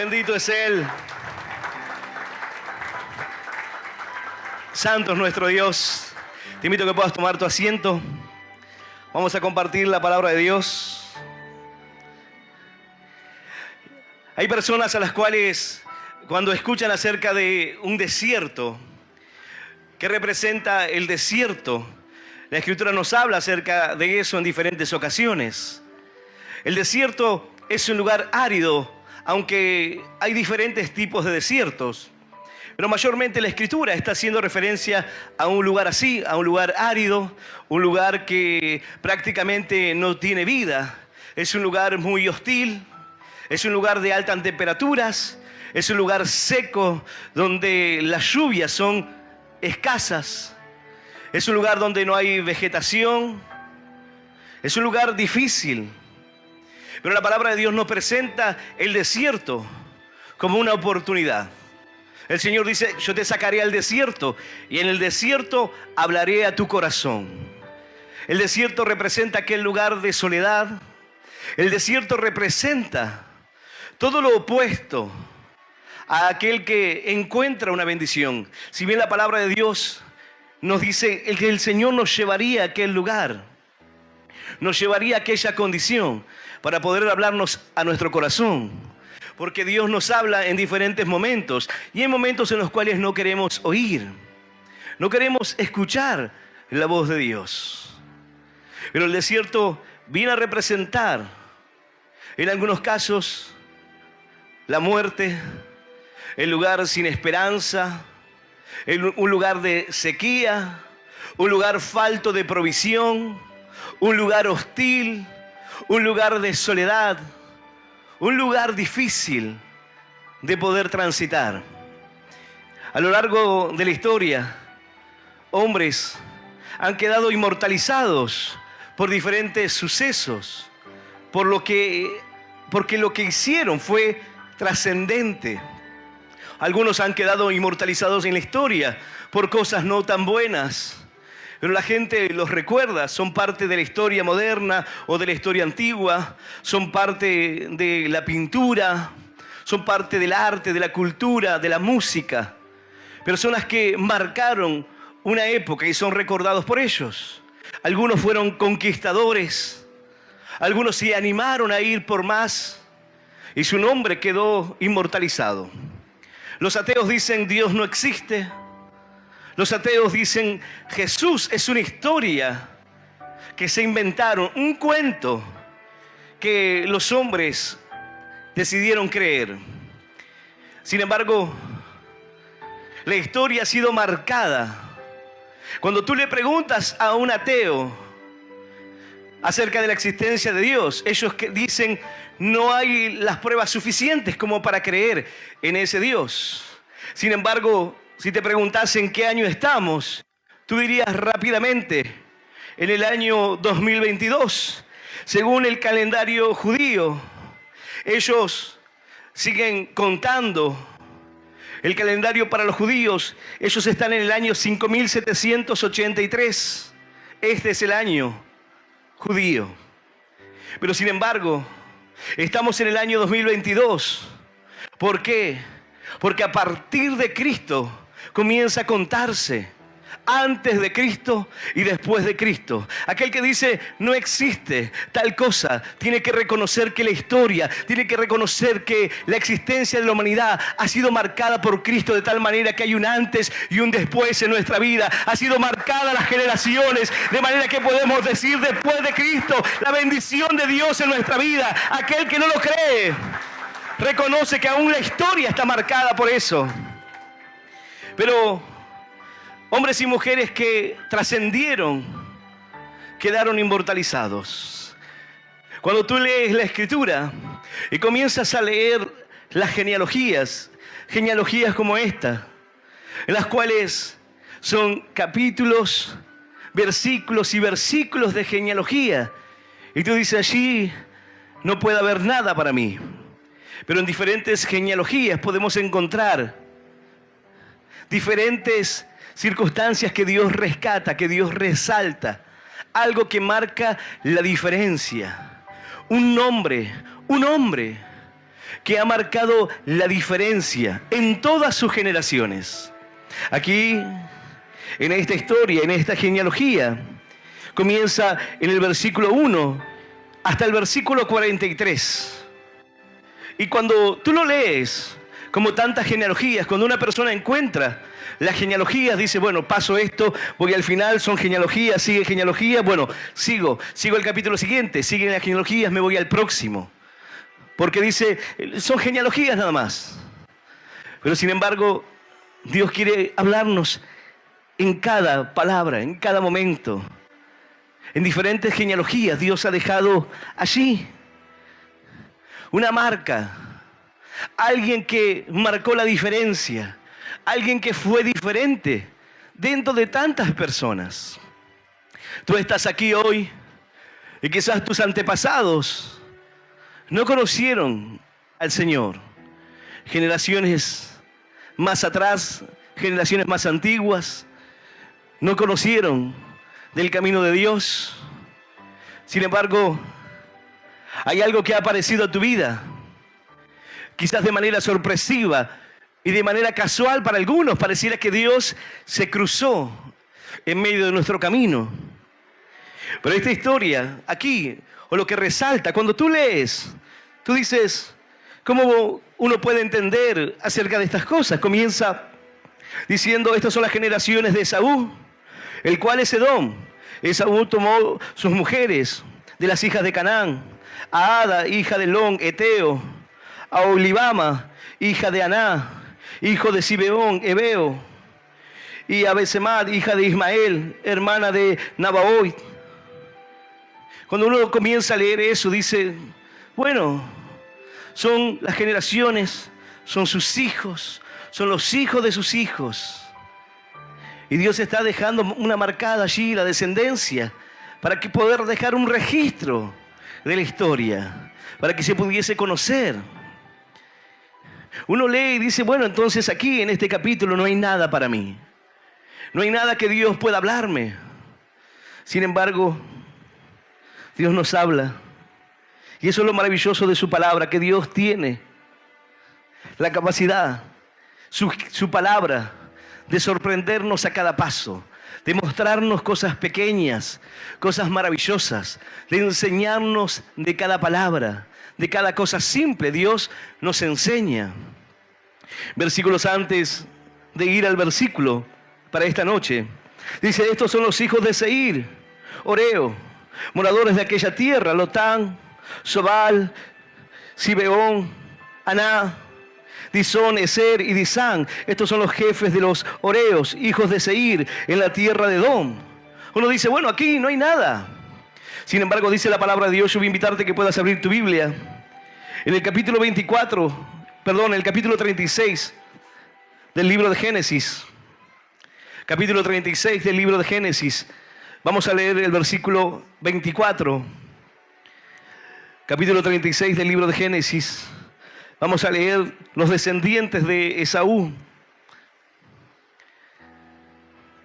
Bendito es Él. Santo es nuestro Dios. Te invito a que puedas tomar tu asiento. Vamos a compartir la palabra de Dios. Hay personas a las cuales, cuando escuchan acerca de un desierto, que representa el desierto, la Escritura nos habla acerca de eso en diferentes ocasiones. El desierto es un lugar árido, aunque hay diferentes tipos de desiertos. Pero mayormente la Escritura está haciendo referencia a un lugar así, a un lugar árido, un lugar que prácticamente no tiene vida. Es un lugar muy hostil, es un lugar de altas temperaturas, es un lugar seco donde las lluvias son escasas, es un lugar donde no hay vegetación, es un lugar difícil. Pero la palabra de Dios nos presenta el desierto como una oportunidad. El Señor dice: yo te sacaré al desierto y en el desierto hablaré a tu corazón. El desierto representa aquel lugar de soledad. El desierto representa todo lo opuesto a aquel que encuentra una bendición. Si bien la palabra de Dios nos dice que el Señor nos llevaría a aquel lugar, nos llevaría a aquella condición para poder hablarnos a nuestro corazón. Porque Dios nos habla en diferentes momentos y hay momentos en los cuales no queremos oír, no queremos escuchar la voz de Dios. Pero el desierto viene a representar, en algunos casos, la muerte, el lugar sin esperanza, un lugar de sequía, un lugar falto de provisión, un lugar hostil, un lugar de soledad, un lugar difícil de poder transitar. A lo largo de la historia, hombres han quedado inmortalizados por diferentes sucesos, porque lo que hicieron fue trascendente. Algunos han quedado inmortalizados en la historia por cosas no tan buenas, pero la gente los recuerda, son parte de la historia moderna o de la historia antigua, son parte de la pintura, son parte del arte, de la cultura, de la música. Personas que marcaron una época y son recordados por ellos. Algunos fueron conquistadores, algunos se animaron a ir por más y su nombre quedó inmortalizado. Los ateos dicen Dios no existe. Los ateos dicen Jesús es una historia que se inventaron, un cuento que los hombres decidieron creer. Sin embargo, la historia ha sido marcada. Cuando tú le preguntas a un ateo acerca de la existencia de Dios, ellos dicen no hay las pruebas suficientes como para creer en ese Dios. Sin embargo, si te preguntas en qué año estamos, tú dirías rápidamente, en el año 2022, según el calendario judío. Ellos siguen contando el calendario para los judíos. Ellos están en el año 5783. Este es el año judío. Pero sin embargo, estamos en el año 2022. ¿Por qué? Porque a partir de Cristo comienza a contarse antes de Cristo y después de Cristo. Aquel que dice no existe tal cosa, tiene que reconocer que la historia, tiene que reconocer que la existencia de la humanidad ha sido marcada por Cristo de tal manera que hay un antes y un después en nuestra vida. Ha sido marcada las generaciones, de manera que podemos decir después de Cristo la bendición de Dios en nuestra vida. Aquel que no lo cree reconoce que aún la historia está marcada por eso. Pero hombres y mujeres que trascendieron quedaron inmortalizados. Cuando tú lees la Escritura y comienzas a leer las genealogías como esta, en las cuales son capítulos, versículos y versículos de genealogía, y tú dices allí no puede haber nada para mí. Pero en diferentes genealogías podemos encontrar diferentes circunstancias que Dios rescata, que Dios resalta. Algo que marca la diferencia. Un hombre que ha marcado la diferencia en todas sus generaciones. Aquí, en esta historia, en esta genealogía, comienza en el versículo 1 hasta el versículo 43. Y cuando tú lo lees, como tantas genealogías, cuando una persona encuentra las genealogías, dice, bueno, paso esto, voy al final, son genealogías, sigue genealogía, bueno, sigo el capítulo siguiente, siguen las genealogías, me voy al próximo. Porque dice, son genealogías nada más. Pero sin embargo, Dios quiere hablarnos en cada palabra, en cada momento. En diferentes genealogías Dios ha dejado allí una marca. Alguien que marcó la diferencia. Alguien que fue diferente dentro de tantas personas. Tú estás aquí hoy y quizás tus antepasados no conocieron al Señor. Generaciones más atrás, generaciones más antiguas, no conocieron del camino de Dios. Sin embargo, hay algo que ha aparecido a tu vida, quizás de manera sorpresiva y de manera casual para algunos. Pareciera que Dios se cruzó en medio de nuestro camino. Pero esta historia aquí, o lo que resalta, cuando tú lees, tú dices, ¿cómo uno puede entender acerca de estas cosas? Comienza diciendo, estas son las generaciones de Esaú, el cual es Edom. Esaú tomó sus mujeres de las hijas de Canaán, a Ada, hija de Elón, Eteo, a Olibama, hija de Aná, hijo de Zibeón, Ebeo, y a Besemad, hija de Ismael, hermana de Nabaoth. Cuando uno comienza a leer eso, dice, bueno, son las generaciones, son sus hijos, son los hijos de sus hijos. Y Dios está dejando una marcada allí, la descendencia, para que poder dejar un registro de la historia, para que se pudiese conocer. Uno lee y dice, bueno, entonces aquí en este capítulo no hay nada para mí. No hay nada que Dios pueda hablarme. Sin embargo, Dios nos habla. Y eso es lo maravilloso de su palabra, que Dios tiene la capacidad, su palabra, de sorprendernos a cada paso, de mostrarnos cosas pequeñas, cosas maravillosas, de enseñarnos de cada palabra, de cada cosa simple. Dios nos enseña. Versículos antes de ir al versículo para esta noche, dice, estos son los hijos de Seir, Oreo, moradores de aquella tierra, Lotán, Sobal, Zibeón, Aná, Disón, Eser y Disán. Estos son los jefes de los Oreos, hijos de Seir, en la tierra de Edom. Uno dice, bueno, aquí no hay nada. Sin embargo, dice la palabra de Dios, yo voy a invitarte que puedas abrir tu Biblia. En el capítulo 36 del libro de Génesis. Capítulo 36 del libro de Génesis. Vamos a leer el versículo 24. Capítulo 36 del libro de Génesis. Vamos a leer los descendientes de Esaú.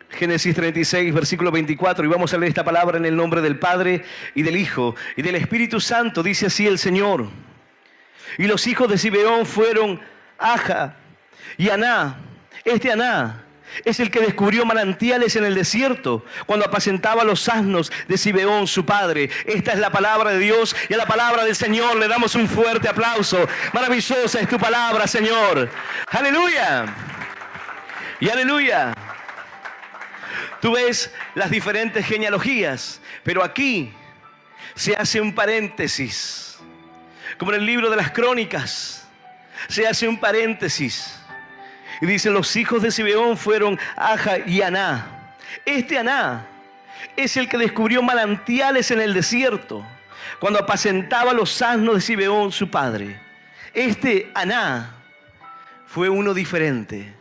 Génesis 36, versículo 24. Y vamos a leer esta palabra en el nombre del Padre y del Hijo y del Espíritu Santo. Dice así el Señor. Y los hijos de Zibeón fueron Aja y Aná. Este Aná es el que descubrió manantiales en el desierto cuando apacentaba los asnos de Zibeón, su padre. Esta es la palabra de Dios, y a la palabra del Señor le damos un fuerte aplauso. Maravillosa es tu palabra, Señor. Aleluya. Y aleluya. Tú ves las diferentes genealogías, pero aquí se hace un paréntesis. Como en el libro de las Crónicas, se hace un paréntesis. Y dice, los hijos de Zibeón fueron Aja y Aná. Este Aná es el que descubrió manantiales en el desierto cuando apacentaba los asnos de Zibeón, su padre. Este Aná fue uno diferente.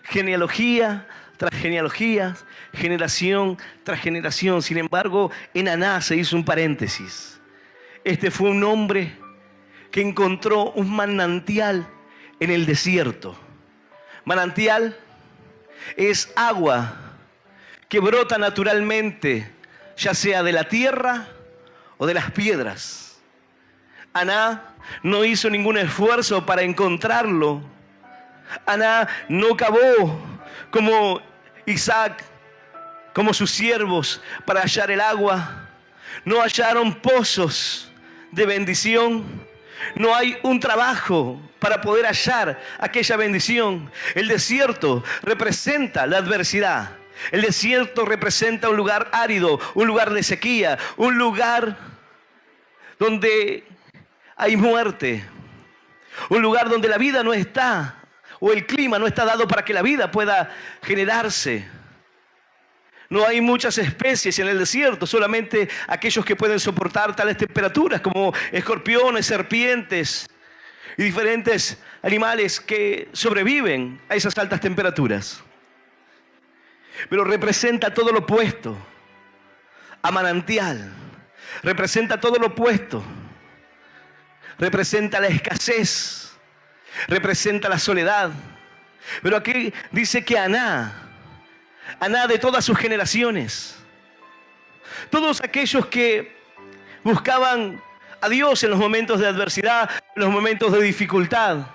Genealogía tras genealogía, generación tras generación. Sin embargo, en Aná se hizo un paréntesis. Este fue un hombre que encontró un manantial en el desierto. Manantial es agua que brota naturalmente, ya sea de la tierra o de las piedras. Aná no hizo ningún esfuerzo para encontrarlo. Aná no cavó como Isaac, como sus siervos, para hallar el agua. No hallaron pozos de bendición. No hay un trabajo para poder hallar aquella bendición. El desierto representa la adversidad. El desierto representa un lugar árido, un lugar de sequía, un lugar donde hay muerte, un lugar donde la vida no está, o el clima no está dado para que la vida pueda generarse. No hay muchas especies en el desierto, solamente aquellos que pueden soportar tales temperaturas como escorpiones, serpientes y diferentes animales que sobreviven a esas altas temperaturas. Pero representa todo lo opuesto a manantial, representa todo lo opuesto, representa la escasez, representa la soledad. Pero aquí dice que Aná de todas sus generaciones, todos aquellos que buscaban a Dios en los momentos de adversidad, en los momentos de dificultad,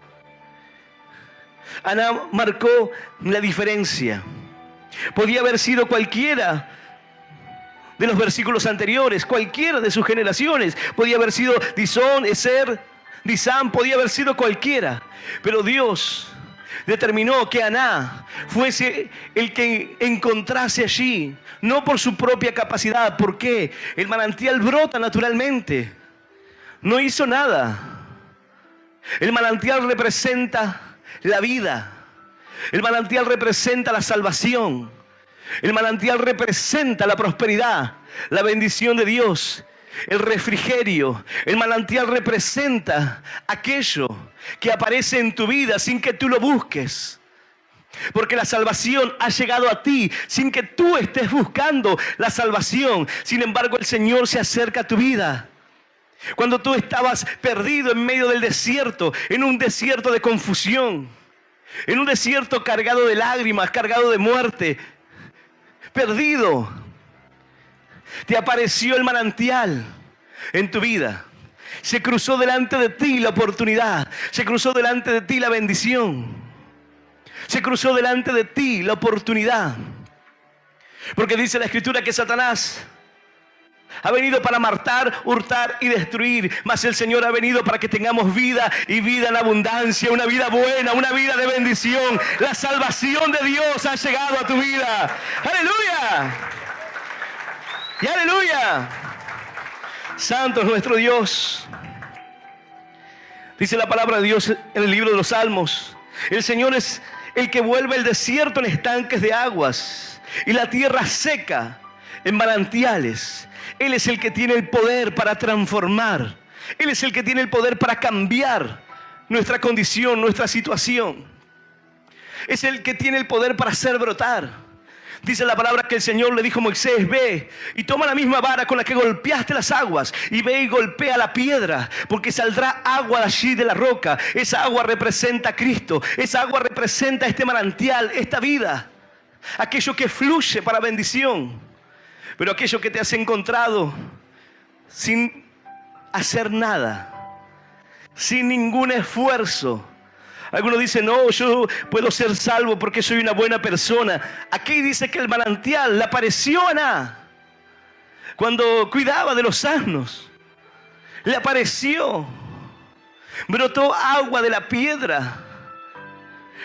Aná marcó la diferencia. Podía haber sido cualquiera de los versículos anteriores, cualquiera de sus generaciones. Podía haber sido Disón, Ezer, Disán, podía haber sido cualquiera. Pero Dios determinó que Aná fuese el que encontrase allí, no por su propia capacidad. ¿Por qué? El manantial brota naturalmente. No hizo nada. El manantial representa la vida. El manantial representa la salvación. El manantial representa la prosperidad, la bendición de Dios, el refrigerio. El manantial representa aquello que aparece en tu vida sin que tú lo busques. Porque la salvación ha llegado a ti sin que tú estés buscando la salvación. Sin embargo, el Señor se acerca a tu vida. Cuando tú estabas perdido en medio del desierto, en un desierto de confusión, en un desierto cargado de lágrimas, cargado de muerte, perdido, te apareció el manantial en tu vida. Se cruzó delante de ti la oportunidad, se cruzó delante de ti la bendición, se cruzó delante de ti la oportunidad. Porque dice la Escritura que Satanás ha venido para matar, hurtar y destruir, mas el Señor ha venido para que tengamos vida y vida en abundancia, una vida buena, una vida de bendición. La salvación de Dios ha llegado a tu vida. ¡Aleluya! ¡Y aleluya! Santo es nuestro Dios. Dice la palabra de Dios en el libro de los Salmos: el Señor es el que vuelve el desierto en estanques de aguas y la tierra seca en manantiales. Él es el que tiene el poder para transformar. Él es el que tiene el poder para cambiar nuestra condición, nuestra situación. Es el que tiene el poder para hacer brotar. Dice la palabra que el Señor le dijo a Moisés: ve y toma la misma vara con la que golpeaste las aguas y ve y golpea la piedra, porque saldrá agua de allí de la roca. Esa agua representa a Cristo. Esa agua representa este manantial, esta vida, aquello que fluye para bendición. Pero aquello que te has encontrado sin hacer nada, sin ningún esfuerzo. Algunos dicen: no, yo puedo ser salvo porque soy una buena persona. Aquí dice que el manantial le apareció a Aná cuando cuidaba de los asnos. Le apareció, brotó agua de la piedra.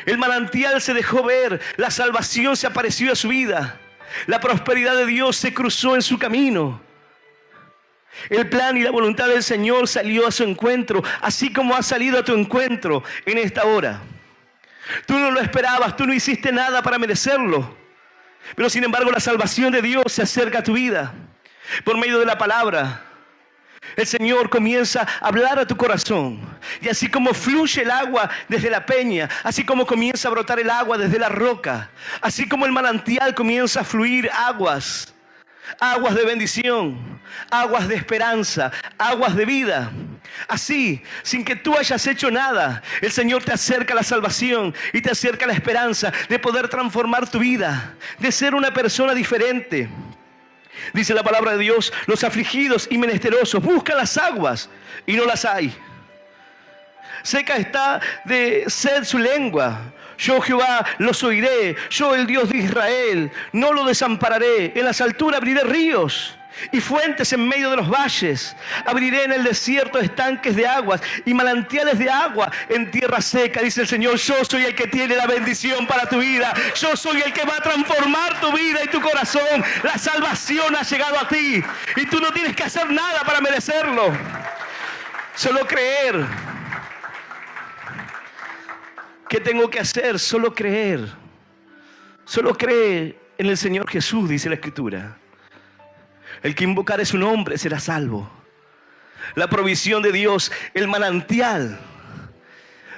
El manantial se dejó ver, la salvación se apareció a su vida. La prosperidad de Dios se cruzó en su camino. El plan y la voluntad del Señor salió a su encuentro, así como ha salido a tu encuentro en esta hora. Tú no lo esperabas, tú no hiciste nada para merecerlo, pero sin embargo la salvación de Dios se acerca a tu vida por medio de la palabra. El Señor comienza a hablar a tu corazón. Y así como fluye el agua desde la peña, así como comienza a brotar el agua desde la roca, así como el manantial comienza a fluir aguas de bendición, aguas de esperanza, aguas de vida. Así, sin que tú hayas hecho nada, el Señor te acerca a la salvación y te acerca a la esperanza de poder transformar tu vida, de ser una persona diferente. Dice la palabra de Dios, los afligidos y menesterosos buscan las aguas y no las hay. Seca está de sed su lengua. Yo Jehová los oiré, yo el Dios de Israel, no lo desampararé. En las alturas abriré ríos y fuentes en medio de los valles. Abriré en el desierto estanques de aguas y manantiales de agua en tierra seca. Dice el Señor, yo soy el que tiene la bendición para tu vida. Yo soy el que va a transformar tu vida y tu corazón. La salvación ha llegado a ti y tú no tienes que hacer nada para merecerlo. Solo creer. ¿Qué tengo que hacer? Solo creer. Solo cree en el Señor Jesús, dice la Escritura. El que invocare su nombre será salvo. La provisión de Dios, el manantial,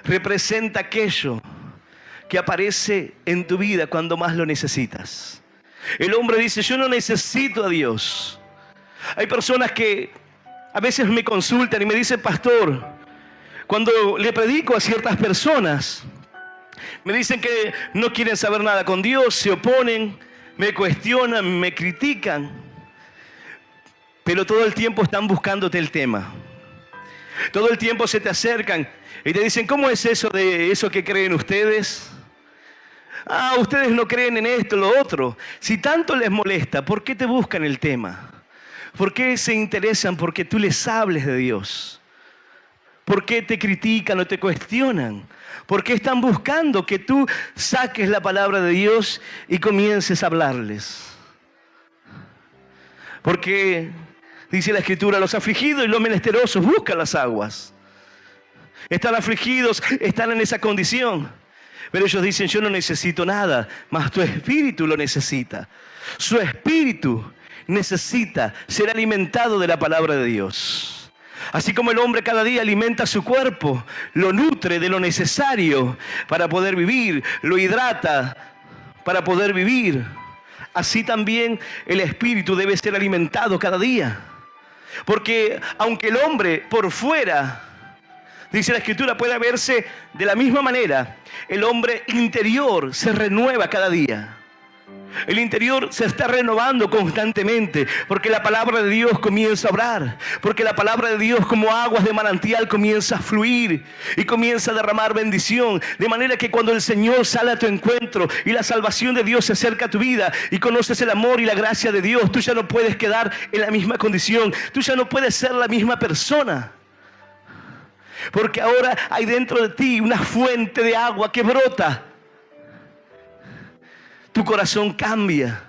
representa aquello que aparece en tu vida cuando más lo necesitas. El hombre dice, yo no necesito a Dios. Hay personas que a veces me consultan y me dicen, pastor, cuando le predico a ciertas personas, me dicen que no quieren saber nada con Dios, se oponen, me cuestionan, me critican, pero todo el tiempo están buscándote el tema. Todo el tiempo se te acercan y te dicen, ¿cómo es eso de eso que creen ustedes? Ah, ustedes no creen en esto, lo otro. Si tanto les molesta, ¿por qué te buscan el tema? ¿Por qué se interesan porque tú les hables de Dios? ¿Por qué te critican o te cuestionan? ¿Por qué están buscando que tú saques la palabra de Dios y comiences a hablarles? Porque dice la Escritura, los afligidos y los menesterosos buscan las aguas. Están afligidos, están en esa condición. Pero ellos dicen, yo no necesito nada, mas tu espíritu lo necesita. Su espíritu necesita ser alimentado de la palabra de Dios. Así como el hombre cada día alimenta su cuerpo, lo nutre de lo necesario para poder vivir, lo hidrata para poder vivir. Así también el espíritu debe ser alimentado cada día. Porque aunque el hombre por fuera, dice la Escritura, puede verse de la misma manera, el hombre interior se renueva cada día. El interior se está renovando constantemente porque la palabra de Dios comienza a obrar, porque la palabra de Dios como aguas de manantial comienza a fluir y comienza a derramar bendición, de manera que cuando el Señor sale a tu encuentro y la salvación de Dios se acerca a tu vida y conoces el amor y la gracia de Dios, tú ya no puedes quedar en la misma condición, tú ya no puedes ser la misma persona, porque ahora hay dentro de ti una fuente de agua que brota. Tu corazón cambia,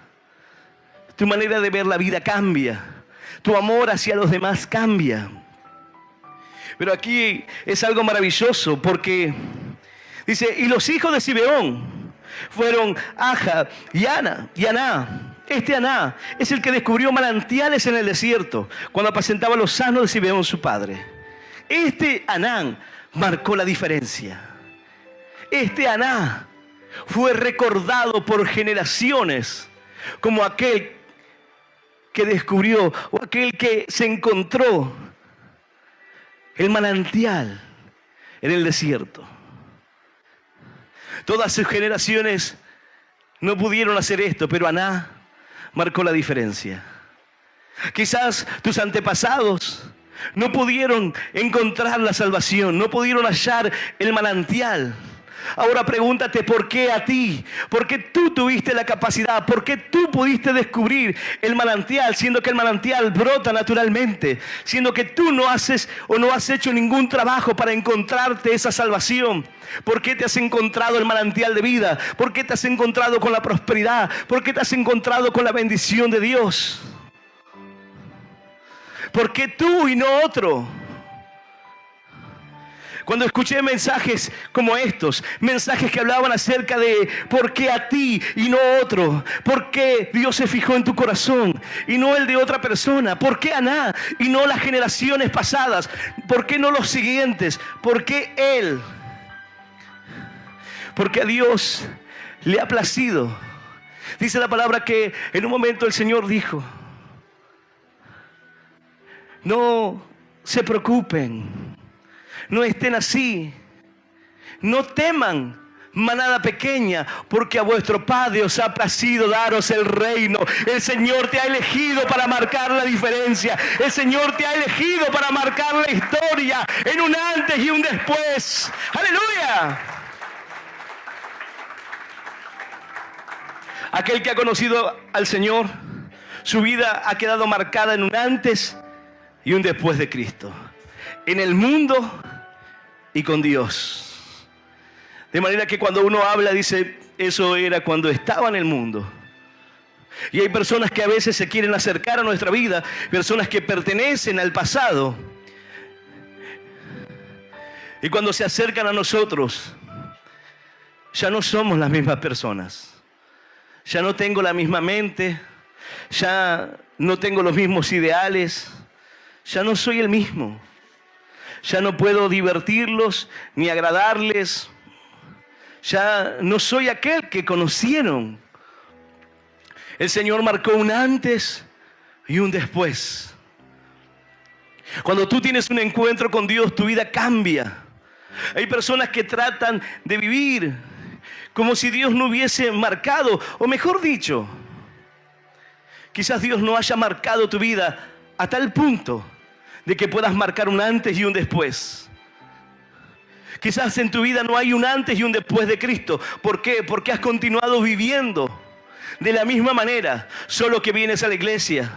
tu manera de ver la vida cambia, tu amor hacia los demás cambia. Pero aquí es algo maravilloso porque dice, y los hijos de Zibeón fueron Aja y Aná. Este Aná es el que descubrió manantiales en el desierto cuando apacentaba los asnos de Zibeón su padre. Este Anán marcó la diferencia. Este Aná fue recordado por generaciones como aquel que descubrió o aquel que se encontró el manantial en el desierto. Todas sus generaciones no pudieron hacer esto, pero Aná marcó la diferencia. Quizás tus antepasados no pudieron encontrar la salvación, no pudieron hallar el manantial. Ahora pregúntate, ¿por qué a ti? ¿Por qué tú tuviste la capacidad? ¿Por qué tú pudiste descubrir el manantial, siendo que el manantial brota naturalmente? Siendo que tú no haces o no has hecho ningún trabajo para encontrarte esa salvación. ¿Por qué te has encontrado el manantial de vida? ¿Por qué te has encontrado con la prosperidad? ¿Por qué te has encontrado con la bendición de Dios? ¿Por qué tú y no otro? Cuando escuché mensajes como estos, mensajes que hablaban acerca de por qué a ti y no otro, por qué Dios se fijó en tu corazón y no el de otra persona, por qué Aná y no las generaciones pasadas, por qué no los siguientes, por qué Él, porque a Dios le ha placido. Dice la palabra que en un momento el Señor dijo, no se preocupen, no estén así, no teman manada pequeña, porque a vuestro Padre os ha placido daros el reino. El Señor te ha elegido para marcar la diferencia. El Señor te ha elegido para marcar la historia en un antes y un después. ¡Aleluya! Aquel que ha conocido al Señor, su vida ha quedado marcada en un antes y un después de Cristo. En el mundo y con Dios. De manera que cuando uno habla, dice, eso era cuando estaba en el mundo. Y hay personas que a veces se quieren acercar a nuestra vida, personas que pertenecen al pasado. Y cuando se acercan a nosotros, ya no somos las mismas personas. Ya no tengo la misma mente, ya no tengo los mismos ideales, ya no soy el mismo. Ya no puedo divertirlos ni agradarles. Ya no soy aquel que conocieron. El Señor marcó un antes y un después. Cuando tú tienes un encuentro con Dios, tu vida cambia. Hay personas que tratan de vivir como si Dios no hubiese marcado, o mejor dicho, quizás Dios no haya marcado tu vida a tal punto de que puedas marcar un antes y un después. Quizás en tu vida no hay un antes y un después de Cristo. ¿Por qué? Porque has continuado viviendo de la misma manera, solo que vienes a la iglesia.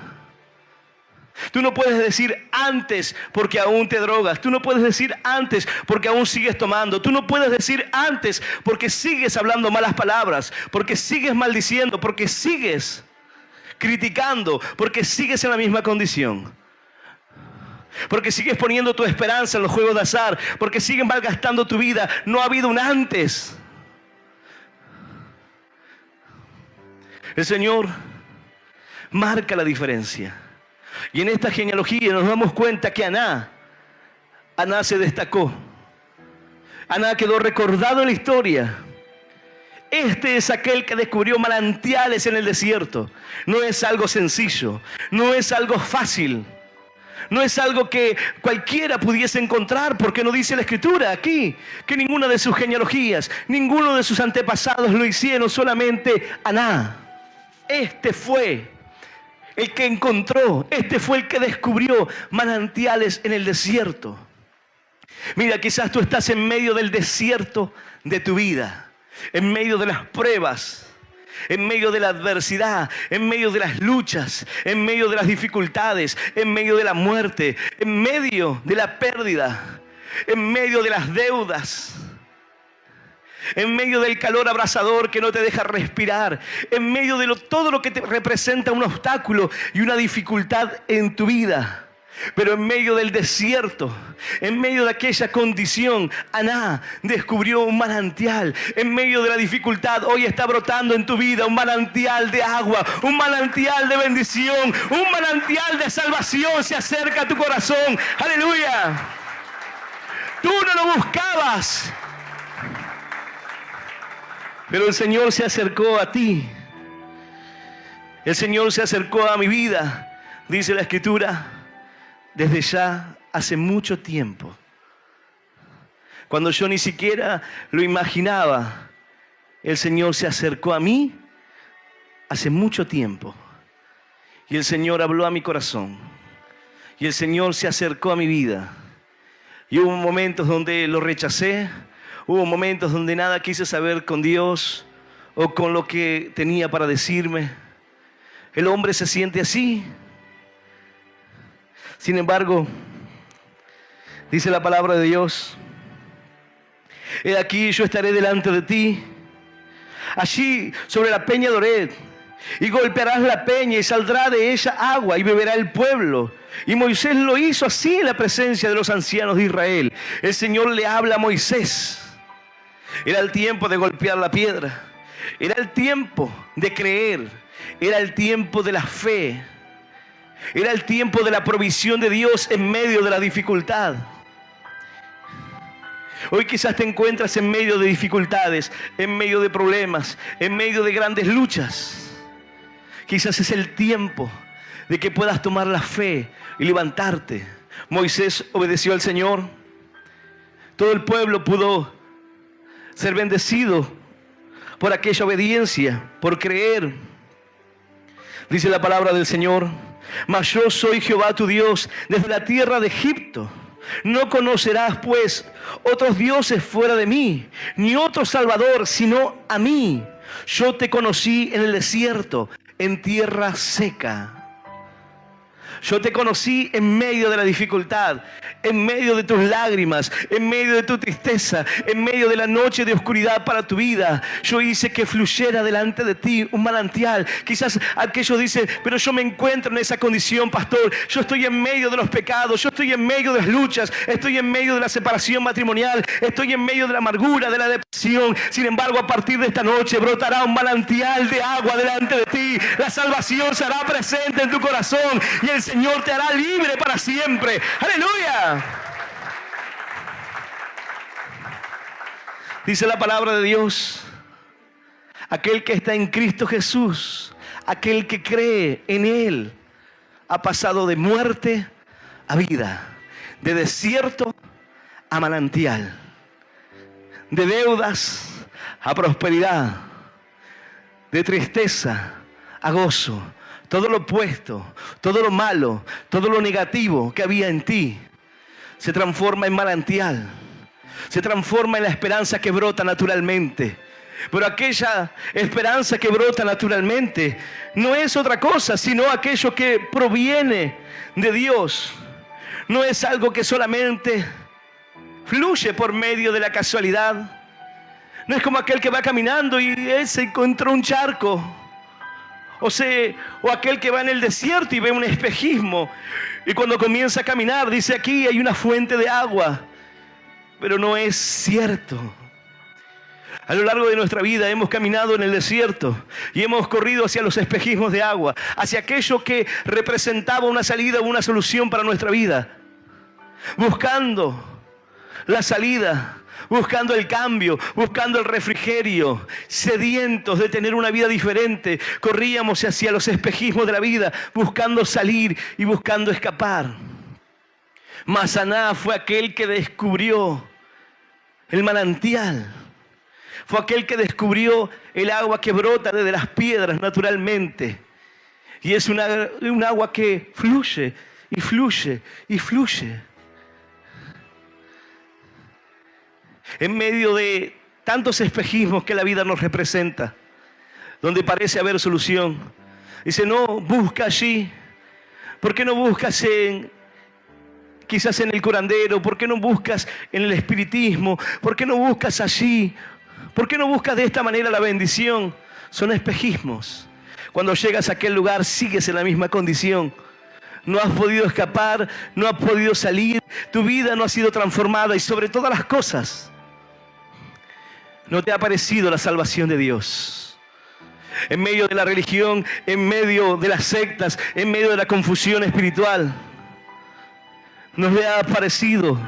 Tú no puedes decir antes porque aún te drogas. Tú no puedes decir antes porque aún sigues tomando. Tú no puedes decir antes porque sigues hablando malas palabras, porque sigues maldiciendo, porque sigues criticando, porque sigues en la misma condición. Porque sigues poniendo tu esperanza en los juegos de azar, porque sigues malgastando tu vida. No ha habido un antes. El Señor marca la diferencia. Y en esta genealogía nos damos cuenta que Aná se destacó. Aná quedó recordado en la historia. Este es aquel que descubrió manantiales en el desierto. No es algo sencillo, no es algo fácil. No es algo que cualquiera pudiese encontrar, porque no dice la Escritura aquí que ninguna de sus genealogías, ninguno de sus antepasados lo hicieron, solamente Aná. Este fue el que encontró, este fue el que descubrió manantiales en el desierto. Mira, quizás tú estás en medio del desierto de tu vida, en medio de las pruebas, en medio de la adversidad, en medio de las luchas, en medio de las dificultades, en medio de la muerte, en medio de la pérdida, en medio de las deudas, en medio del calor abrasador que no te deja respirar, en medio de todo lo que te representa un obstáculo y una dificultad en tu vida. Pero en medio del desierto, en medio de aquella condición, Aná descubrió un manantial. En medio de la dificultad, hoy está brotando en tu vida un manantial de agua, un manantial de bendición, un manantial de salvación se acerca a tu corazón. ¡Aleluya! Tú no lo buscabas, pero el Señor se acercó a ti. El Señor se acercó a mi vida, dice la Escritura, desde ya hace mucho tiempo. Cuando yo ni siquiera lo imaginaba, el Señor se acercó a mí hace mucho tiempo. Y el Señor habló a mi corazón. Y el Señor se acercó a mi vida. Y hubo momentos donde lo rechacé. Hubo momentos donde nada quise saber con Dios o con lo que tenía para decirme. El hombre se siente así. Sin embargo, dice la palabra de Dios: he aquí yo estaré delante de ti, allí sobre la peña de Oreb, y golpearás la peña y saldrá de ella agua y beberá el pueblo. Y Moisés lo hizo así en la presencia de los ancianos de Israel. El Señor le habla a Moisés. Era el tiempo de golpear la piedra, era el tiempo de creer, era el tiempo de la fe. Era el tiempo de la provisión de Dios en medio de la dificultad. Hoy quizás te encuentras en medio de dificultades, en medio de problemas, en medio de grandes luchas. Quizás es el tiempo de que puedas tomar la fe y levantarte. Moisés obedeció al Señor. Todo el pueblo pudo ser bendecido por aquella obediencia, por creer. Dice la palabra del Señor: mas yo soy Jehová tu Dios desde la tierra de Egipto. No conocerás pues otros dioses fuera de mí, ni otro Salvador sino a mí. Yo te conocí en el desierto, en tierra seca. Yo te conocí en medio de la dificultad, en medio de tus lágrimas, en medio de tu tristeza, en medio de la noche de oscuridad para tu vida. Yo hice que fluyera delante de ti un manantial. Quizás aquellos dicen: pero yo me encuentro en esa condición, pastor. Yo estoy en medio de los pecados, yo estoy en medio de las luchas, estoy en medio de la separación matrimonial, estoy en medio de la amargura, de la depresión. Sin embargo, a partir de esta noche brotará un manantial de agua delante de ti. La salvación será presente en tu corazón y el Señor te hará libre para siempre. ¡Aleluya! Dice la palabra de Dios: aquel que está en Cristo Jesús, aquel que cree en Él, ha pasado de muerte a vida, de desierto a manantial, de deudas a prosperidad, de tristeza a gozo. Todo lo opuesto, todo lo malo, todo lo negativo que había en ti se transforma en manantial, se transforma en la esperanza que brota naturalmente. Pero aquella esperanza que brota naturalmente no es otra cosa sino aquello que proviene de Dios. No es algo que solamente fluye por medio de la casualidad. No es como aquel que va caminando y se encontró un charco. O aquel que va en el desierto y ve un espejismo, y cuando comienza a caminar dice: aquí hay una fuente de agua. Pero no es cierto. A lo largo de nuestra vida hemos caminado en el desierto y hemos corrido hacia los espejismos de agua, hacia aquello que representaba una salida o una solución para nuestra vida, buscando la salida, buscando el cambio, buscando el refrigerio, sedientos de tener una vida diferente. Corríamos hacia los espejismos de la vida, buscando salir y buscando escapar. Mas Aná fue aquel que descubrió el manantial. Fue aquel que descubrió el agua que brota desde las piedras naturalmente. Y es un agua que fluye y fluye y fluye. En medio de tantos espejismos que la vida nos representa, donde parece haber solución, dice: no, busca allí. ¿Por qué no buscas quizás en el curandero? ¿Por qué no buscas en el espiritismo? ¿Por qué no buscas allí? ¿Por qué no buscas de esta manera la bendición? Son espejismos. Cuando llegas a aquel lugar sigues en la misma condición. No has podido escapar, no has podido salir, tu vida no ha sido transformada y sobre todas las cosas no te ha parecido la salvación de Dios. En medio de la religión, en medio de las sectas, en medio de la confusión espiritual, no les ha parecido,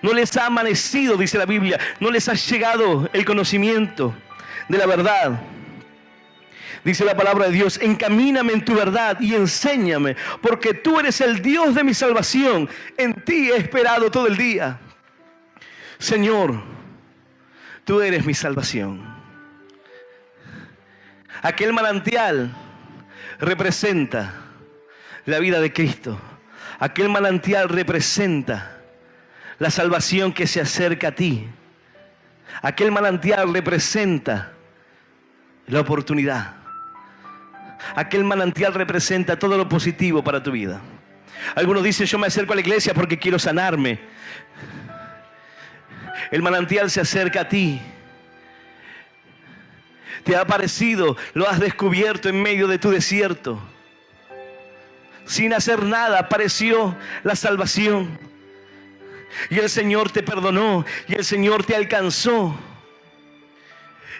no les ha amanecido, dice la Biblia, no les ha llegado el conocimiento de la verdad. Dice la palabra de Dios: encamíname en tu verdad y enséñame, porque tú eres el Dios de mi salvación. En ti he esperado todo el día. Señor, tú eres mi salvación. Aquel manantial representa la vida de Cristo. Aquel manantial representa la salvación que se acerca a ti. Aquel manantial representa la oportunidad. Aquel manantial representa todo lo positivo para tu vida. Algunos dicen: yo me acerco a la iglesia porque quiero sanarme. El manantial se acerca a ti. Te ha aparecido, lo has descubierto en medio de tu desierto. Sin hacer nada apareció la salvación. Y el Señor te perdonó y el Señor te alcanzó.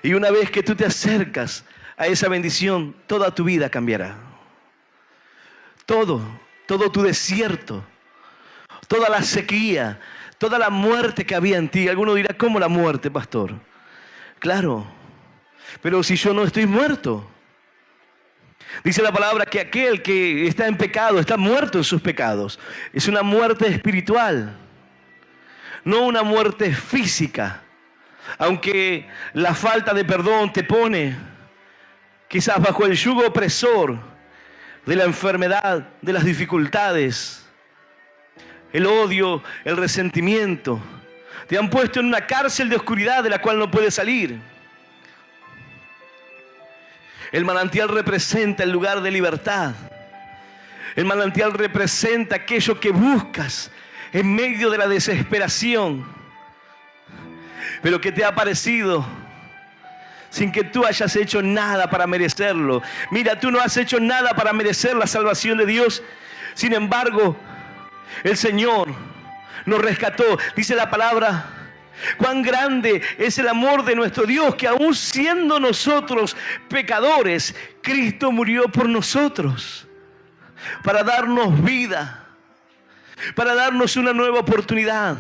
Y una vez que tú te acercas a esa bendición, toda tu vida cambiará. Todo tu desierto, toda la sequía, toda la muerte que había en ti. Alguno dirá: ¿cómo la muerte, pastor? Claro, pero si yo no estoy muerto. Dice la palabra que aquel que está en pecado está muerto en sus pecados. Es una muerte espiritual, no una muerte física. Aunque la falta de perdón te pone quizás bajo el yugo opresor de la enfermedad, de las dificultades, el odio, el resentimiento, te han puesto en una cárcel de oscuridad de la cual no puedes salir. El manantial representa el lugar de libertad. El manantial representa aquello que buscas en medio de la desesperación, pero que te ha parecido sin que tú hayas hecho nada para merecerlo. Mira, tú no has hecho nada para merecer la salvación de Dios. Sin embargo, el Señor nos rescató. Dice la palabra, cuán grande es el amor de nuestro Dios, que aún siendo nosotros pecadores, Cristo murió por nosotros, para darnos vida, para darnos una nueva oportunidad,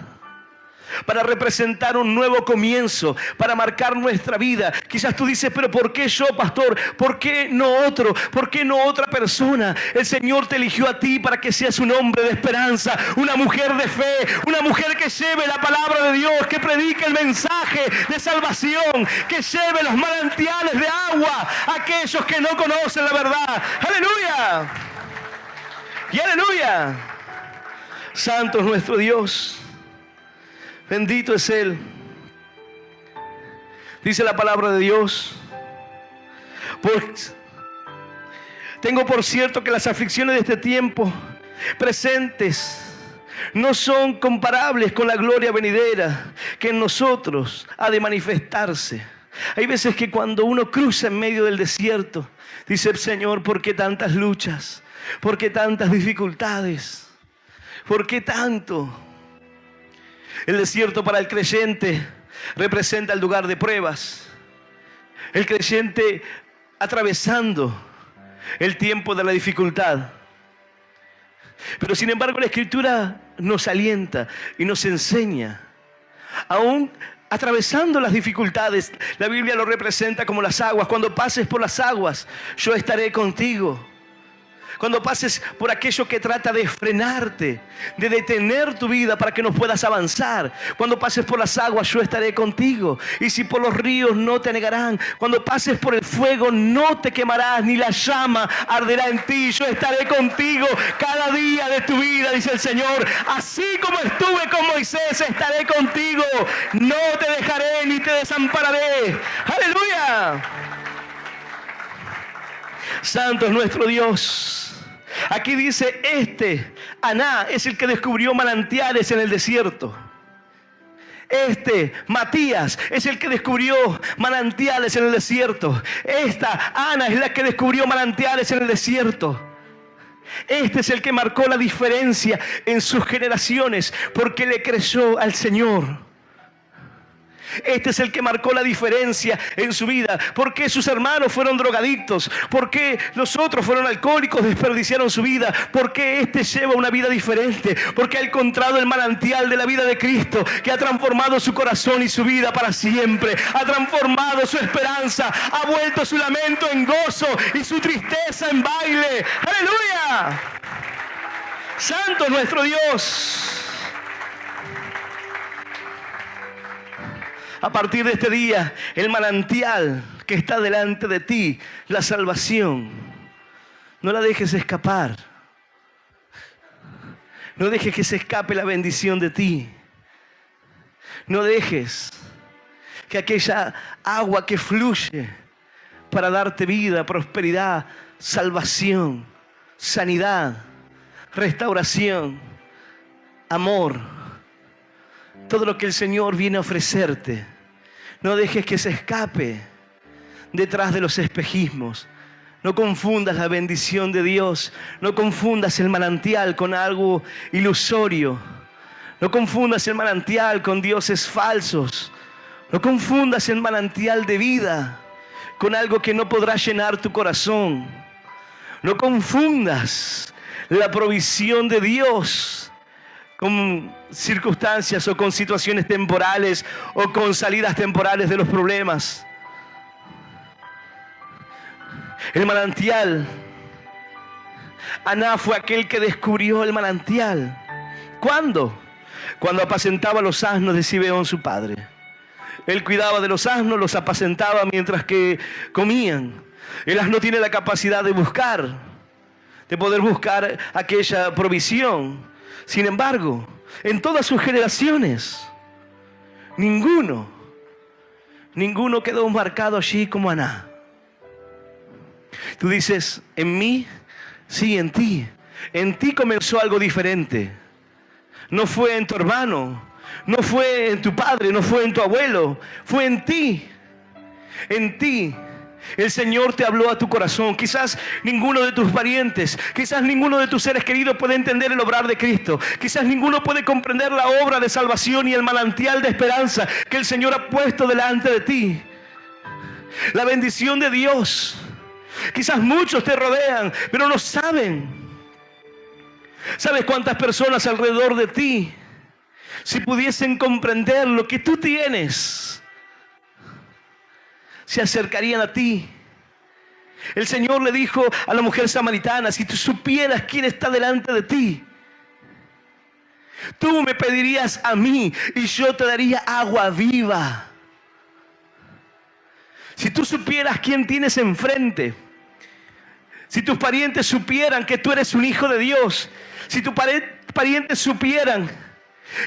para representar un nuevo comienzo, para marcar nuestra vida. Quizás tú dices, pero ¿por qué yo, pastor? ¿Por qué no otro? ¿Por qué no otra persona? El Señor te eligió a ti para que seas un hombre de esperanza, una mujer de fe, una mujer que lleve la palabra de Dios, que predique el mensaje de salvación, que lleve los manantiales de agua a aquellos que no conocen la verdad. ¡Aleluya! ¡Y aleluya! Santo es nuestro Dios. Bendito es Él. Dice la palabra de Dios, pues tengo por cierto que las aflicciones de este tiempo presentes no son comparables con la gloria venidera que en nosotros ha de manifestarse. Hay veces que cuando uno cruza en medio del desierto, dice, Señor, ¿por qué tantas luchas? ¿Por qué tantas dificultades? ¿Por qué tanto? El desierto para el creyente representa el lugar de pruebas. El creyente atravesando el tiempo de la dificultad. Pero sin embargo la Escritura nos alienta y nos enseña. Aún atravesando las dificultades, la Biblia lo representa como las aguas. Cuando pases por las aguas, yo estaré contigo. Cuando pases por aquello que trata de frenarte, de detener tu vida para que no puedas avanzar. Cuando pases por las aguas, yo estaré contigo. Y si por los ríos, no te anegarán. Cuando pases por el fuego, no te quemarás, ni la llama arderá en ti. Yo estaré contigo cada día de tu vida, dice el Señor. Así como estuve con Moisés, estaré contigo. No te dejaré ni te desampararé. ¡Aleluya! Santo es nuestro Dios. Aquí dice, Aná, es el que descubrió manantiales en el desierto. Matías, es el que descubrió manantiales en el desierto. Esta, Ana, es la que descubrió manantiales en el desierto. Este es el que marcó la diferencia en sus generaciones, porque le creyó al Señor. Este es el que marcó la diferencia en su vida. ¿Por qué sus hermanos fueron drogadictos? ¿Por qué los otros fueron alcohólicos, desperdiciaron su vida? ¿Por qué este lleva una vida diferente? Porque ha encontrado el manantial de la vida de Cristo, que ha transformado su corazón y su vida para siempre. Ha transformado su esperanza, ha vuelto su lamento en gozo y su tristeza en baile. ¡Aleluya! Santo es nuestro Dios. A partir de este día, el manantial que está delante de ti, la salvación, no la dejes escapar. No dejes que se escape la bendición de ti. No dejes que aquella agua que fluye para darte vida, prosperidad, salvación, sanidad, restauración, amor, todo lo que el Señor viene a ofrecerte, no dejes que se escape detrás de los espejismos. No confundas la bendición de Dios. No confundas el manantial con algo ilusorio. No confundas el manantial con dioses falsos. No confundas el manantial de vida con algo que no podrá llenar tu corazón. No confundas la provisión de Dios con circunstancias o con situaciones temporales o con salidas temporales de los problemas. El manantial. Aná fue aquel que descubrió el manantial. ¿Cuándo? Cuando apacentaba los asnos de Sibeón su padre. Él cuidaba de los asnos, los apacentaba mientras que comían. El asno tiene la capacidad de poder buscar aquella provisión. Sin embargo, en todas sus generaciones, ninguno quedó marcado allí como Aná. Tú dices, en mí, sí, en ti. En ti comenzó algo diferente. No fue en tu hermano, no fue en tu padre, no fue en tu abuelo, fue en ti. En ti. El Señor te habló a tu corazón. Quizás ninguno de tus parientes, quizás ninguno de tus seres queridos puede entender el obrar de Cristo. Quizás ninguno puede comprender la obra de salvación y el manantial de esperanza que el Señor ha puesto delante de ti. La bendición de Dios. Quizás muchos te rodean, pero no saben. ¿Sabes cuántas personas alrededor de ti, si pudiesen comprender lo que tú tienes, se acercarían a ti? El Señor le dijo a la mujer samaritana, si tú supieras quién está delante de ti, tú me pedirías a mí y yo te daría agua viva. Si tú supieras quién tienes enfrente, si tus parientes supieran que tú eres un hijo de Dios, si tus parientes supieran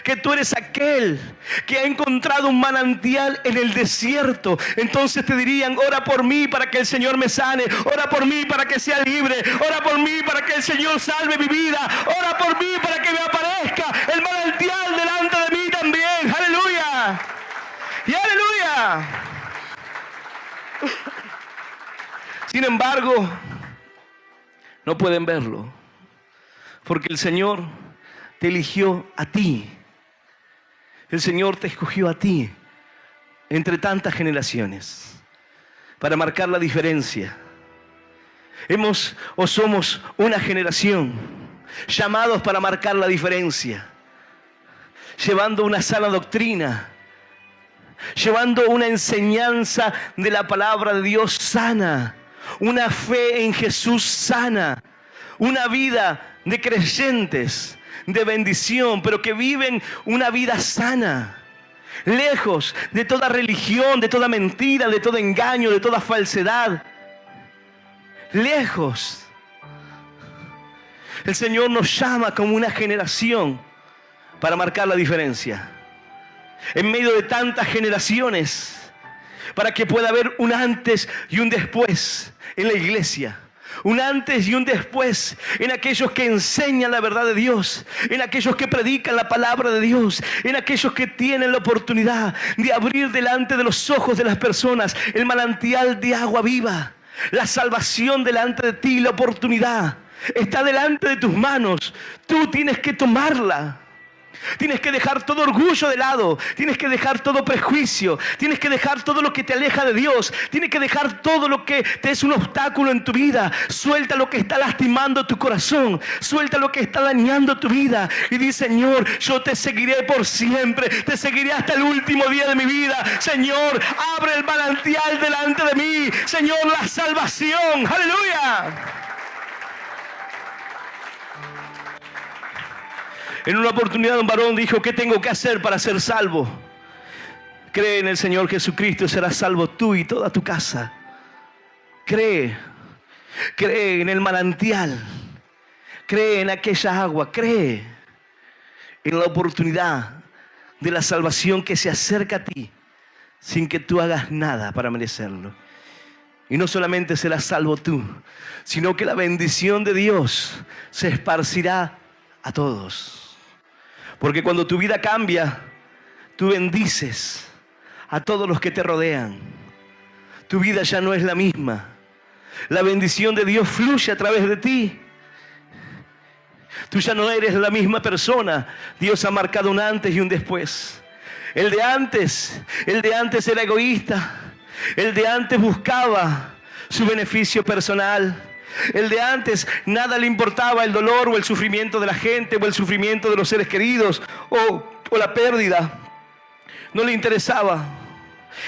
que tú eres aquel que ha encontrado un manantial en el desierto, entonces te dirían, ora por mí para que el Señor me sane, ora por mí para que sea libre, ora por mí para que el Señor salve mi vida, ora por mí para que me aparezca el manantial delante de mí también. ¡Aleluya! ¡Y aleluya! Sin embargo, no pueden verlo, porque el Señor te eligió a ti. El Señor te escogió a ti entre tantas generaciones para marcar la diferencia. Somos una generación llamados para marcar la diferencia, llevando una sana doctrina, llevando una enseñanza de la palabra de Dios sana, una fe en Jesús sana, una vida de creyentes, de bendición, pero que viven una vida sana, lejos de toda religión, de toda mentira, de todo engaño, de toda falsedad. Lejos. El Señor nos llama como una generación para marcar la diferencia. En medio de tantas generaciones, para que pueda haber un antes y un después en la iglesia. Un antes y un después en aquellos que enseñan la verdad de Dios, en aquellos que predican la palabra de Dios, en aquellos que tienen la oportunidad de abrir delante de los ojos de las personas el manantial de agua viva. La salvación delante de ti, la oportunidad está delante de tus manos. Tú tienes que tomarla. Tienes que dejar todo orgullo de lado. Tienes que dejar todo prejuicio. Tienes que dejar todo lo que te aleja de Dios. Tienes que dejar todo lo que te es un obstáculo en tu vida. Suelta lo que está lastimando tu corazón. Suelta lo que está dañando tu vida. Y di, Señor, yo te seguiré por siempre. Te seguiré hasta el último día de mi vida. Señor, abre el manantial delante de mí. Señor, la salvación. ¡Aleluya! En una oportunidad un varón dijo, ¿qué tengo que hacer para ser salvo? Cree en el Señor Jesucristo y serás salvo tú y toda tu casa. Cree en el manantial, cree en aquella agua, cree en la oportunidad de la salvación que se acerca a ti sin que tú hagas nada para merecerlo. Y no solamente serás salvo tú, sino que la bendición de Dios se esparcirá a todos. Porque cuando tu vida cambia, tú bendices a todos los que te rodean. Tu vida ya no es la misma. La bendición de Dios fluye a través de ti. Tú ya no eres la misma persona. Dios ha marcado un antes y un después. El de antes era egoísta. El de antes buscaba su beneficio personal. El de antes nada le importaba el dolor o el sufrimiento de la gente o el sufrimiento de los seres queridos o la pérdida. No le interesaba.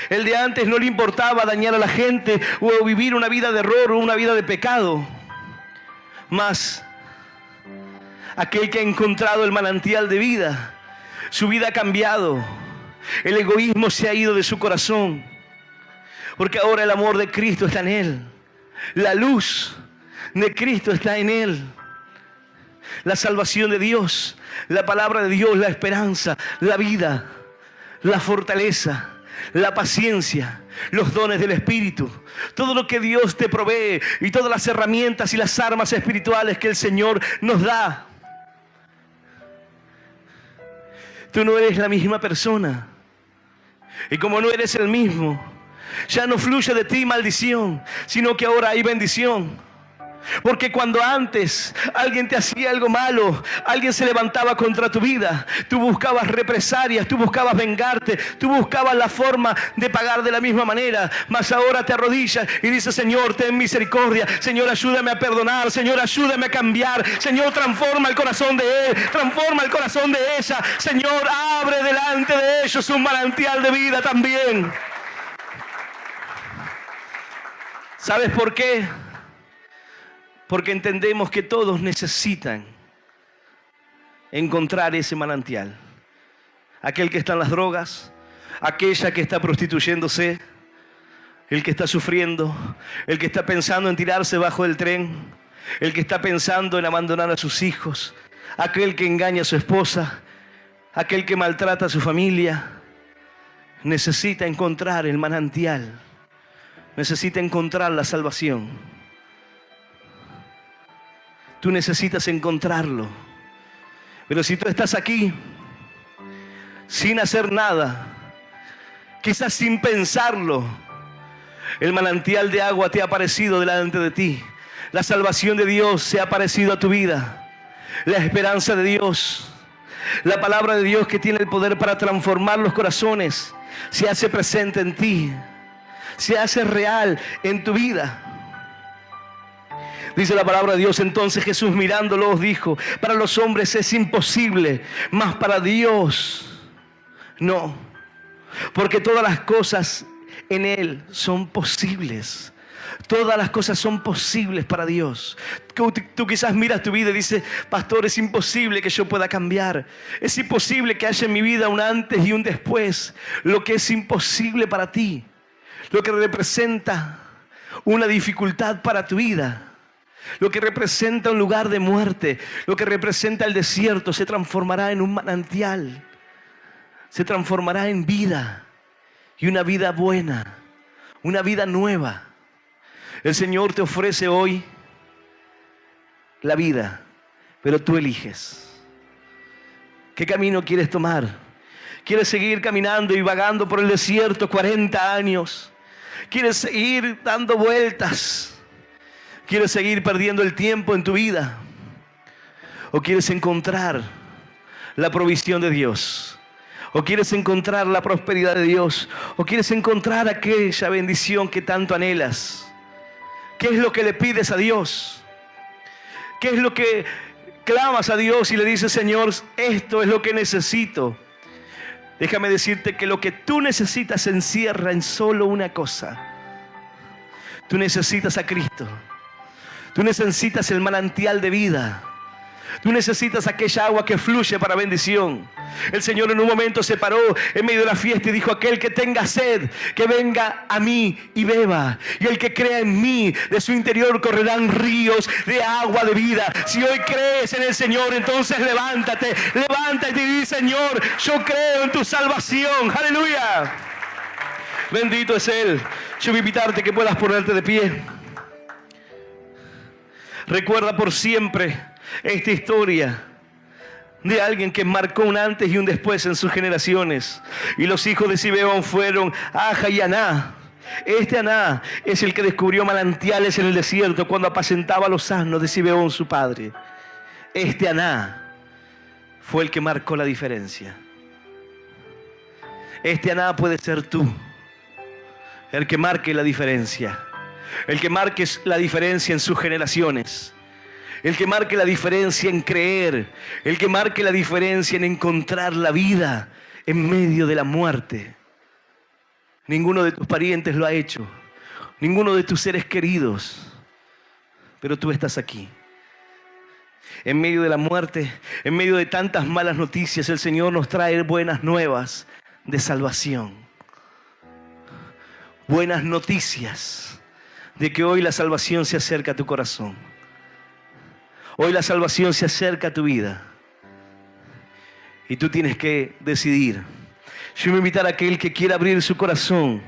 El de antes no le importaba dañar a la gente o vivir una vida de error o una vida de pecado. Mas aquel que ha encontrado el manantial de vida, su vida ha cambiado. El egoísmo se ha ido de su corazón, porque ahora el amor de Cristo está en él. La luz de Cristo está en él. La salvación de Dios, la palabra de Dios, la esperanza, la vida, la fortaleza, la paciencia, los dones del Espíritu, todo lo que Dios te provee y todas las herramientas y las armas espirituales que el Señor nos da. Tú no eres la misma persona. Y como no eres el mismo, ya no fluye de ti maldición, sino que ahora hay bendición. Porque cuando antes alguien te hacía algo malo, alguien se levantaba contra tu vida, tú buscabas represalias, tú buscabas vengarte, tú buscabas la forma de pagar de la misma manera. Mas ahora te arrodillas y dices: Señor, ten misericordia. Señor, ayúdame a perdonar. Señor, ayúdame a cambiar. Señor, transforma el corazón de él, transforma el corazón de ella. Señor, abre delante de ellos un manantial de vida también. ¿Sabes por qué? Porque entendemos que todos necesitan encontrar ese manantial. Aquel que está en las drogas, aquella que está prostituyéndose, el que está sufriendo, el que está pensando en tirarse bajo el tren, el que está pensando en abandonar a sus hijos, aquel que engaña a su esposa, aquel que maltrata a su familia, necesita encontrar el manantial, necesita encontrar la salvación. Tú necesitas encontrarlo. Pero si tú estás aquí sin hacer nada, quizás sin pensarlo, el manantial de agua te ha aparecido delante de ti. La salvación de Dios se ha aparecido a tu vida. La esperanza de Dios, la palabra de Dios que tiene el poder para transformar los corazones, se hace presente en ti, se hace real en tu vida. Dice la palabra de Dios: entonces Jesús, mirándolos, dijo: para los hombres es imposible, mas para Dios no, porque todas las cosas en Él son posibles. Todas las cosas son posibles para Dios. Tú quizás miras tu vida y dices: pastor, es imposible que yo pueda cambiar. Es imposible que haya en mi vida un antes y un después. Lo que es imposible para ti, lo que representa una dificultad para tu vida, lo que representa un lugar de muerte, lo que representa el desierto, se transformará en un manantial. Se transformará en vida, y una vida buena, una vida nueva. El Señor te ofrece hoy la vida, pero tú eliges. ¿Qué camino quieres tomar? ¿Quieres seguir caminando y vagando por el desierto 40 años? ¿Quieres seguir dando vueltas? ¿Quieres seguir perdiendo el tiempo en tu vida? ¿O quieres encontrar la provisión de Dios? ¿O quieres encontrar la prosperidad de Dios? ¿O quieres encontrar aquella bendición que tanto anhelas? ¿Qué es lo que le pides a Dios? ¿Qué es lo que clamas a Dios y le dices: Señor, esto es lo que necesito? Déjame decirte que lo que tú necesitas se encierra en solo una cosa. Tú necesitas a Cristo. Tú necesitas el manantial de vida. Tú necesitas aquella agua que fluye para bendición. El Señor en un momento se paró en medio de la fiesta y dijo: aquel que tenga sed, que venga a mí y beba. Y el que crea en mí, de su interior correrán ríos de agua de vida. Si hoy crees en el Señor, entonces levántate y di: Señor, yo creo en tu salvación. ¡Aleluya! Bendito es Él. Yo voy a invitarte que puedas ponerte de pie. Recuerda por siempre esta historia de alguien que marcó un antes y un después en sus generaciones. Y los hijos de Zibeón fueron Aja y Aná. Este Aná es el que descubrió manantiales en el desierto cuando apacentaba los asnos de Zibeón, su padre. Este Aná fue el que marcó la diferencia. Este Aná puede ser tú, el que marque la diferencia. El que marque la diferencia en sus generaciones. El que marque la diferencia en creer. El que marque la diferencia en encontrar la vida en medio de la muerte. Ninguno de tus parientes lo ha hecho. Ninguno de tus seres queridos. Pero tú estás aquí. En medio de la muerte, en medio de tantas malas noticias, el Señor nos trae buenas nuevas de salvación. Buenas noticias de que hoy la salvación se acerca a tu corazón. Hoy la salvación se acerca a tu vida. Y tú tienes que decidir. Yo voy a invitar a aquel que quiera abrir su corazón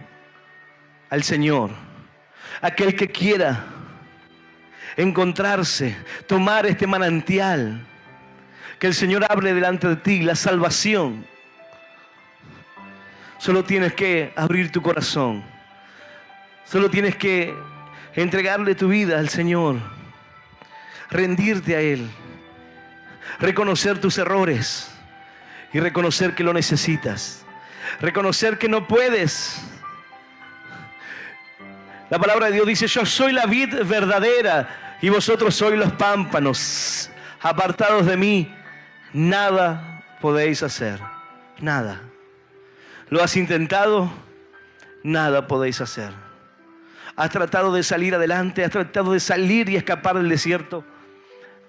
al Señor. Aquel que quiera encontrarse, tomar este manantial. Que el Señor abre delante de ti la salvación. Solo tienes que abrir tu corazón. Solo tienes que entregarle tu vida al Señor. Rendirte a Él. Reconocer tus errores. Y reconocer que lo necesitas. Reconocer que no puedes. La palabra de Dios dice: yo soy la vid verdadera y vosotros sois los pámpanos. Apartados de mí, nada podéis hacer. Nada. ¿Lo has intentado? Nada podéis hacer. Has tratado de salir adelante, has tratado de salir y escapar del desierto,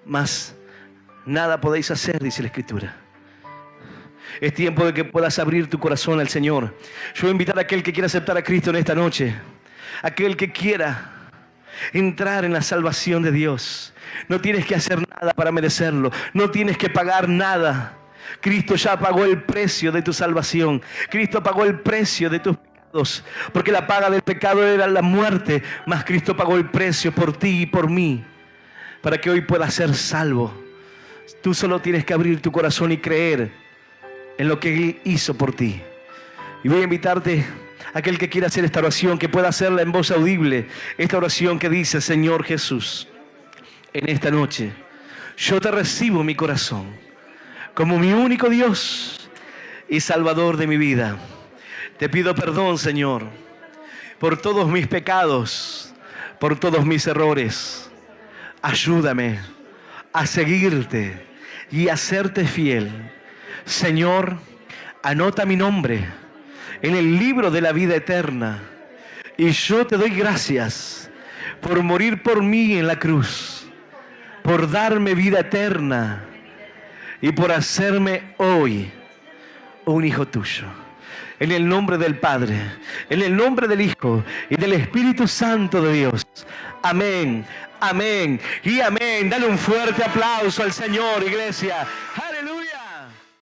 mas nada podéis hacer, dice la Escritura. Es tiempo de que puedas abrir tu corazón al Señor. Yo voy a invitar a aquel que quiera aceptar a Cristo en esta noche. Aquel que quiera entrar en la salvación de Dios. No tienes que hacer nada para merecerlo. No tienes que pagar nada. Cristo ya pagó el precio de tu salvación. Cristo pagó el precio de tus pecados. Porque la paga del pecado era la muerte. Mas Cristo pagó el precio por ti y por mí. Para que hoy puedas ser salvo. Tú solo tienes que abrir tu corazón y creer en lo que Él hizo por ti. Y voy a invitarte, aquel que quiera hacer esta oración, que pueda hacerla en voz audible. Esta oración que dice: Señor Jesús, en esta noche yo te recibo en mi corazón como mi único Dios y Salvador de mi vida. Te pido perdón, Señor, por todos mis pecados, por todos mis errores. Ayúdame a seguirte y a serte fiel. Señor, anota mi nombre en el libro de la vida eterna. Y yo te doy gracias por morir por mí en la cruz, por darme vida eterna y por hacerme hoy un hijo tuyo. En el nombre del Padre, en el nombre del Hijo y del Espíritu Santo de Dios. Amén, amén y amén. Dale un fuerte aplauso al Señor, iglesia.